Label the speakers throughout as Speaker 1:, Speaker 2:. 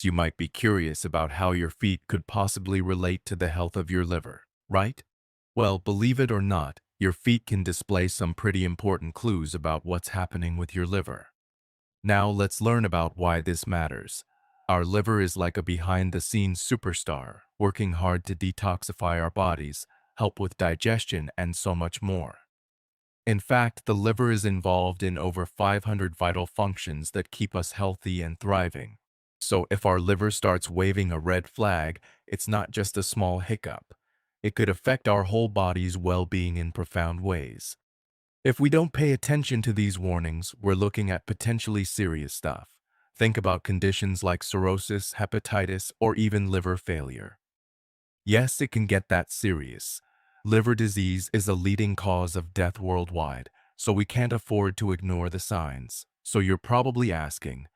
Speaker 1: You might be curious about how your feet could possibly relate to the health of your liver, right? Well, believe it or not, your feet can display some pretty important clues about what's happening with your liver. Now let's learn about why this matters. Our liver is like a behind-the-scenes superstar, working hard to detoxify our bodies, help with digestion, and so much more. In fact, the liver is involved in over 500 vital functions that keep us healthy and thriving. So if our liver starts waving a red flag, it's not just a small hiccup. It could affect our whole body's well-being in profound ways. If we don't pay attention to these warnings, we're looking at potentially serious stuff. Think about conditions like cirrhosis, hepatitis, or even liver failure. Yes, it can get that serious. Liver disease is a leading cause of death worldwide, so we can't afford to ignore the signs. So you're probably asking,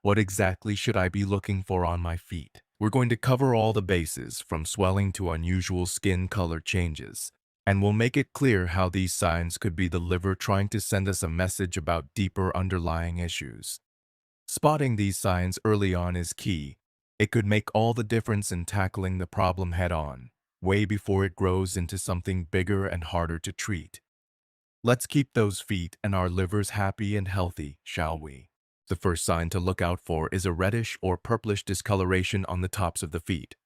Speaker 1: what exactly should I be looking for on my feet? We're going to cover all the bases, from swelling to unusual skin color changes, and we'll make it clear how these signs could be the liver trying to send us a message about deeper underlying issues. Spotting these signs early on is key. It could make all the difference in tackling the problem head-on, way before it grows into something bigger and harder to treat. Let's keep those feet and our livers happy and healthy, shall we? The first sign to look out for is a reddish or purplish discoloration on the tops of the feet.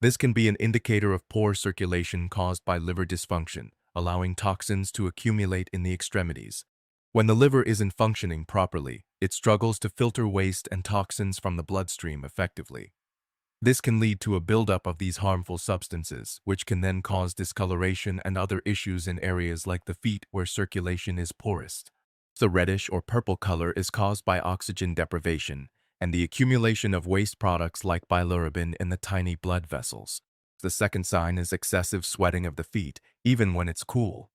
Speaker 1: This can be an indicator of poor circulation caused by liver dysfunction, allowing toxins to accumulate in the extremities. When the liver isn't functioning properly, it struggles to filter waste and toxins from the bloodstream effectively. This can lead to a buildup of these harmful substances, which can then cause discoloration and other issues in areas like the feet where circulation is poorest. The reddish or purple color is caused by oxygen deprivation and the accumulation of waste products like bilirubin in the tiny blood vessels. The second sign is excessive sweating of the feet, even when it's cool.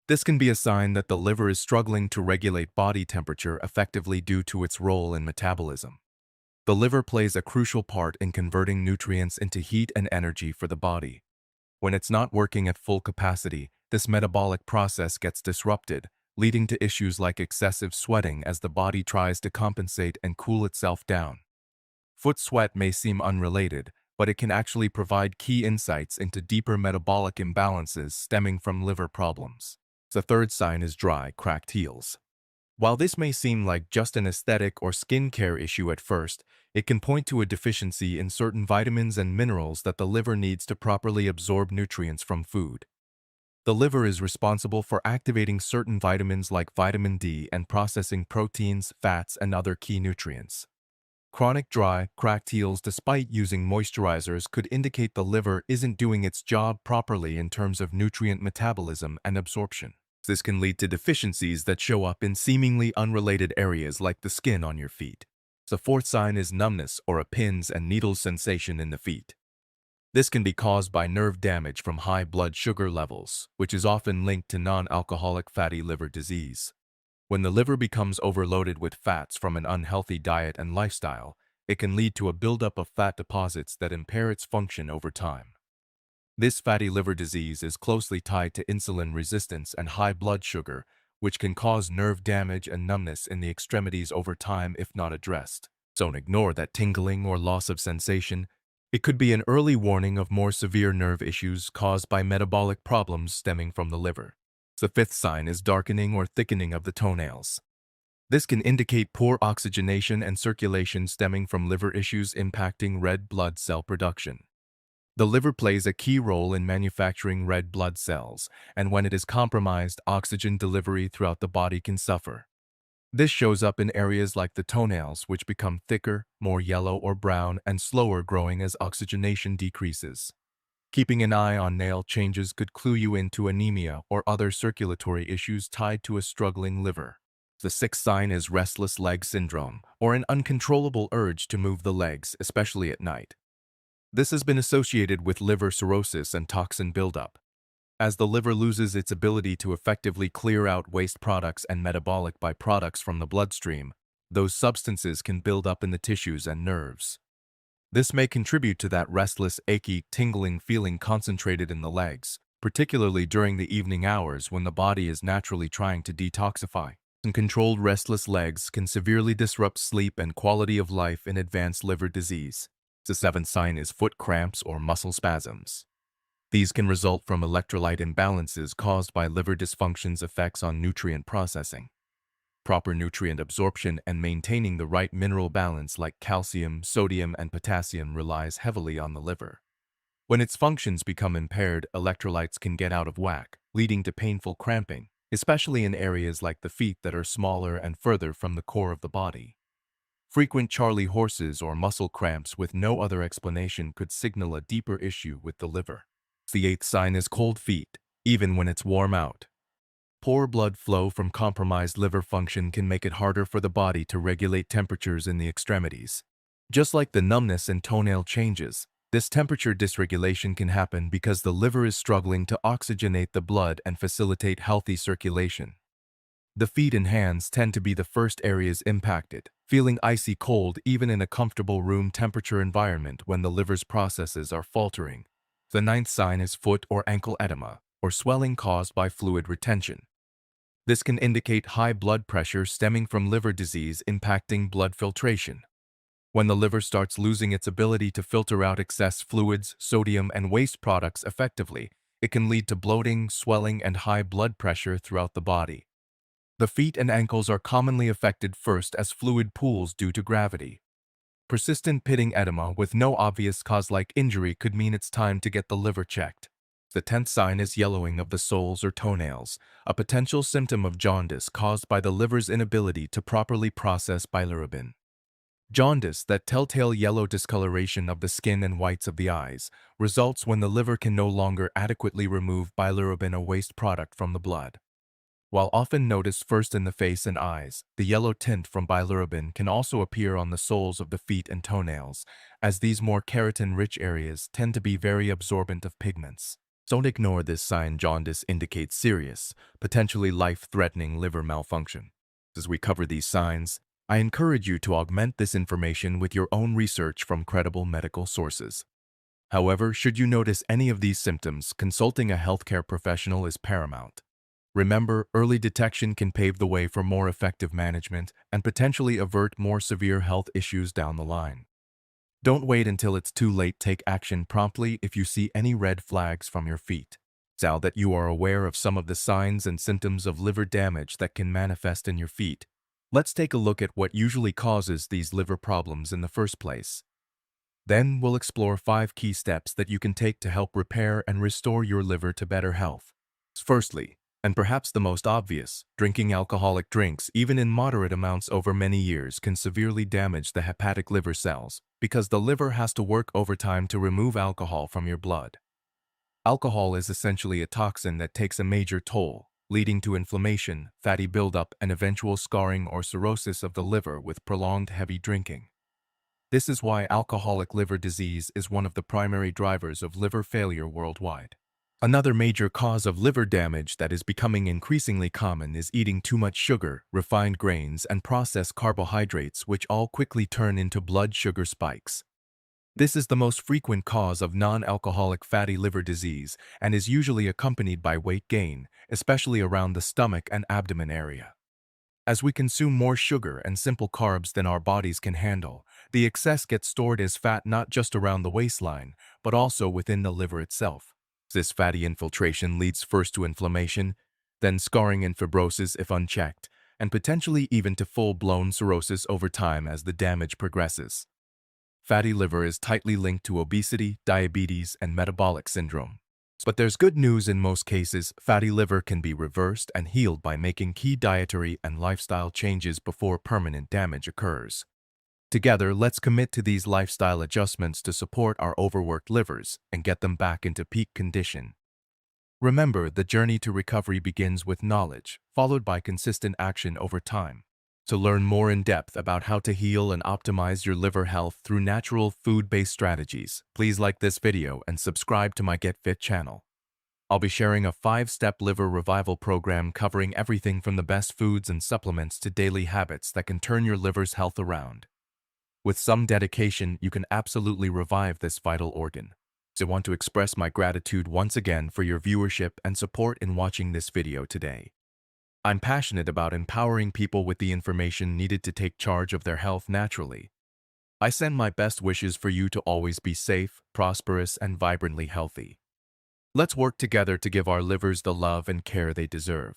Speaker 1: This can be a sign that the liver is struggling to regulate body temperature effectively due to its role in metabolism. The liver plays a crucial part in converting nutrients into heat and energy for the body. When it's not working at full capacity, this metabolic process gets disrupted, leading to issues like excessive sweating as the body tries to compensate and cool itself down. Foot sweat may seem unrelated, but it can actually provide key insights into deeper metabolic imbalances stemming from liver problems. The third sign is dry, cracked heels. While this may seem like just an aesthetic or skincare issue at first, it can point to a deficiency in certain vitamins and minerals that the liver needs to properly absorb nutrients from food. The liver is responsible for activating certain vitamins like vitamin D and processing proteins, fats, and other key nutrients. Chronic dry, cracked heels despite using moisturizers could indicate the liver isn't doing its job properly in terms of nutrient metabolism and absorption. This can lead to deficiencies that show up in seemingly unrelated areas like the skin on your feet. The fourth sign is numbness or a pins and needles sensation in the feet. This can be caused by nerve damage from high blood sugar levels, which is often linked to non-alcoholic fatty liver disease. When the liver becomes overloaded with fats from an unhealthy diet and lifestyle, it can lead to a buildup of fat deposits that impair its function over time. This fatty liver disease is closely tied to insulin resistance and high blood sugar, which can cause nerve damage and numbness in the extremities over time if not addressed. Don't ignore that tingling or loss of sensation. It could be an early warning of more severe nerve issues caused by metabolic problems stemming from the liver. The fifth sign is darkening or thickening of the toenails. This can indicate poor oxygenation and circulation stemming from liver issues impacting red blood cell production. The liver plays a key role in manufacturing red blood cells, and when it is compromised, oxygen delivery throughout the body can suffer. This shows up in areas like the toenails, which become thicker, more yellow or brown, and slower growing as oxygenation decreases. Keeping an eye on nail changes could clue you into anemia or other circulatory issues tied to a struggling liver. The sixth sign is restless leg syndrome, or an uncontrollable urge to move the legs, especially at night. This has been associated with liver cirrhosis and toxin buildup. As the liver loses its ability to effectively clear out waste products and metabolic byproducts from the bloodstream, those substances can build up in the tissues and nerves. This may contribute to that restless, achy, tingling feeling concentrated in the legs, particularly during the evening hours when the body is naturally trying to detoxify. Uncontrolled restless legs can severely disrupt sleep and quality of life in advanced liver disease. The seventh sign is foot cramps or muscle spasms. These can result from electrolyte imbalances caused by liver dysfunction's effects on nutrient processing. Proper nutrient absorption and maintaining the right mineral balance like calcium, sodium, and potassium relies heavily on the liver. When its functions become impaired, electrolytes can get out of whack, leading to painful cramping, especially in areas like the feet that are smaller and further from the core of the body. Frequent Charlie horses or muscle cramps with no other explanation could signal a deeper issue with the liver. The eighth sign is cold feet, even when it's warm out. Poor blood flow from compromised liver function can make it harder for the body to regulate temperatures in the extremities. Just like the numbness and toenail changes, this temperature dysregulation can happen because the liver is struggling to oxygenate the blood and facilitate healthy circulation. The feet and hands tend to be the first areas impacted, feeling icy cold even in a comfortable room temperature environment when the liver's processes are faltering. The ninth sign is foot or ankle edema, or swelling caused by fluid retention. This can indicate high blood pressure stemming from liver disease impacting blood filtration. When the liver starts losing its ability to filter out excess fluids, sodium, and waste products effectively, it can lead to bloating, swelling, and high blood pressure throughout the body. The feet and ankles are commonly affected first as fluid pools due to gravity. Persistent pitting edema with no obvious cause like injury could mean it's time to get the liver checked. The 10th sign is yellowing of the soles or toenails, a potential symptom of jaundice caused by the liver's inability to properly process bilirubin. Jaundice, that telltale yellow discoloration of the skin and whites of the eyes, results when the liver can no longer adequately remove bilirubin, a waste product, from the blood. While often noticed first in the face and eyes, the yellow tint from bilirubin can also appear on the soles of the feet and toenails, as these more keratin-rich areas tend to be very absorbent of pigments. Don't ignore this sign. Jaundice indicates serious, potentially life-threatening liver malfunction. As we cover these signs, I encourage you to augment this information with your own research from credible medical sources. However, should you notice any of these symptoms, consulting a healthcare professional is paramount. Remember, early detection can pave the way for more effective management and potentially avert more severe health issues down the line. Don't wait until it's too late. Take action promptly if you see any red flags from your feet. Now that you are aware of some of the signs and symptoms of liver damage that can manifest in your feet, let's take a look at what usually causes these liver problems in the first place. Then we'll explore 5 key steps that you can take to help repair and restore your liver to better health. Firstly, and perhaps the most obvious, drinking alcoholic drinks, even in moderate amounts over many years, can severely damage the hepatic liver cells because the liver has to work overtime to remove alcohol from your blood. Alcohol is essentially a toxin that takes a major toll, leading to inflammation, fatty buildup, and eventual scarring or cirrhosis of the liver with prolonged heavy drinking. This is why alcoholic liver disease is one of the primary drivers of liver failure worldwide. Another major cause of liver damage that is becoming increasingly common is eating too much sugar, refined grains, and processed carbohydrates, which all quickly turn into blood sugar spikes. This is the most frequent cause of non-alcoholic fatty liver disease and is usually accompanied by weight gain, especially around the stomach and abdomen area. As we consume more sugar and simple carbs than our bodies can handle, the excess gets stored as fat not just around the waistline, but also within the liver itself. This fatty infiltration leads first to inflammation, then scarring and fibrosis if unchecked, and potentially even to full-blown cirrhosis over time as the damage progresses. Fatty liver is tightly linked to obesity, diabetes, and metabolic syndrome. But there's good news. In most cases, fatty liver can be reversed and healed by making key dietary and lifestyle changes before permanent damage occurs. Together, let's commit to these lifestyle adjustments to support our overworked livers and get them back into peak condition. Remember, the journey to recovery begins with knowledge, followed by consistent action over time. To learn more in depth about how to heal and optimize your liver health through natural food-based strategies, please like this video and subscribe to my Get Fit channel. I'll be sharing a 5-step liver revival program covering everything from the best foods and supplements to daily habits that can turn your liver's health around. With some dedication, you can absolutely revive this vital organ. So I want to express my gratitude once again for your viewership and support in watching this video today. I'm passionate about empowering people with the information needed to take charge of their health naturally. I send my best wishes for you to always be safe, prosperous, and vibrantly healthy. Let's work together to give our livers the love and care they deserve.